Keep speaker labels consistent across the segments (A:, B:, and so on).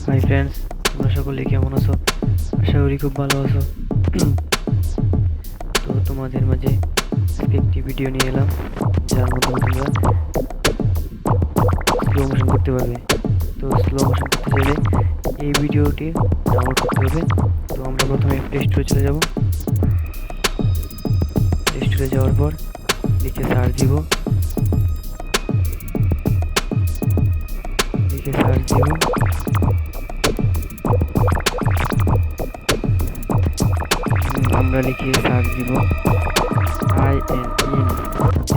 A: Hi friends, তোমরা সকলে কেমন আছো? আশা করি খুব ভালো আছো। তো তোমাদের মাঝে আজকে একটি ভিডিও নিয়ে এলাম, যার মাধ্যমে তোমরা স্লো মোশন করতে পারবে। তো স্লো মোশন করতে চাইলে এই ভিডিওটি ডাউনলোড করতে হবে। তো আমরা প্রথমে প্লে স্টোরে চলে যাব। প্লে স্টোরে যাওয়ার পর লিখে সার্চ দিব, আমরা লিখে সার্চ দিব INNSHOT।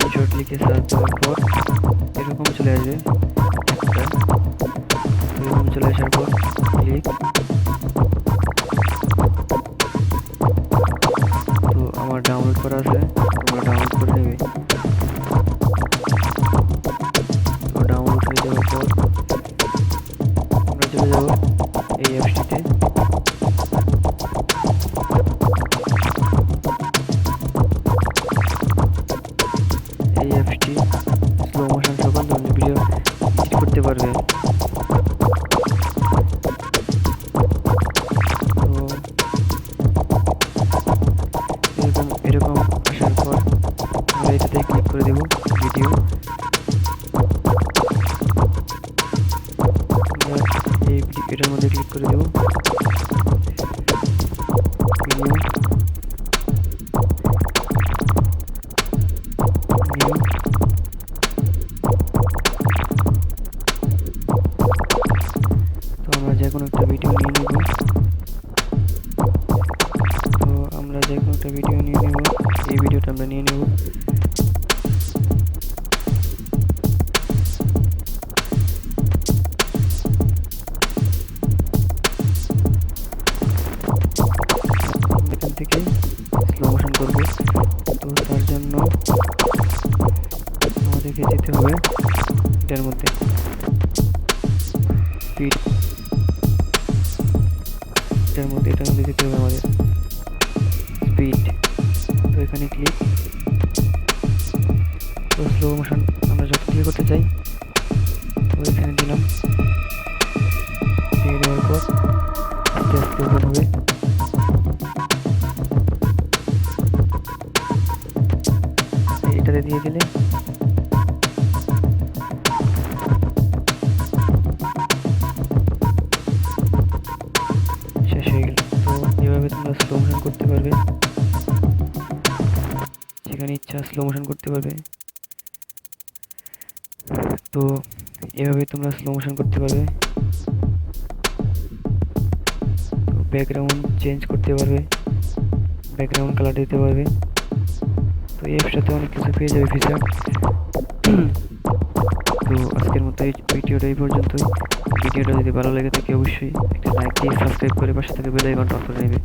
A: ইনশর্ট লিখে সার্চ দেওয়ার পর এরকম চলে আসবে একটা। এরকম চলে আসার পর ক্লিক। তো আমার ডাউনলোড করা আছে, তোমরা ডাউনলোড করে নেবে। তো ডাউনলোড হয়ে যাওয়ার পর আমরা চলে যাব এই অ্যাপসটিতে। এই অ্যাপসটি স্লো মোশন সকল ধরনের ভিডিও এডিট করতে পারবে। তো এরকম আসার পর আমরা এটাতে ক্লিক করে দেব ভিডিও। এটার মধ্যে ক্লিক করে দেব ভিডিও। তো আমরা যে কোনো একটা ভিডিও নিয়ে নেব। এই ভিডিওটা আমরা নিয়ে নেব। এখান থেকে স্লো মোশন করব। তো তার জন্য আমাদেরকে যেতে হবে এটার মধ্যে স্পিড। এটার মধ্যে যেতে হবে আমাদের স্পিড। তো এখানে ক্লিক। তো স্লো মোশন আমরা যত ক্লিক করতে চাই তো এখানে দিলাম। দিয়ে দেওয়ার পর আস্তে আস্তে ওপেন হবে। এটাতে দিয়ে দিলে শেষ হয়ে গেল। তো এভাবে তোমরা স্লো মোশন করতে পারবে, যেখানে ইচ্ছা স্লো মোশন করতে পারবে। তো এভাবে তোমরা স্লো মোশন করতে পারবে। তো ব্যাকগ্রাউন্ড চেঞ্জ করতে পারবে, ব্যাকগ্রাউন্ড কালার দিতে পারবে। তো এই অ্যাপসটাতে অনেক কিছু পেয়ে যাবে ফিচার। তো আজকের মতো এই ভিডিওটা এই পর্যন্তই। ভিডিওটা যদি ভালো লেগে থাকে অবশ্যই একটা লাইক দিয়ে সাবস্ক্রাইব করে পাশে থেকে বেল আইকনটা অন করে নেবে।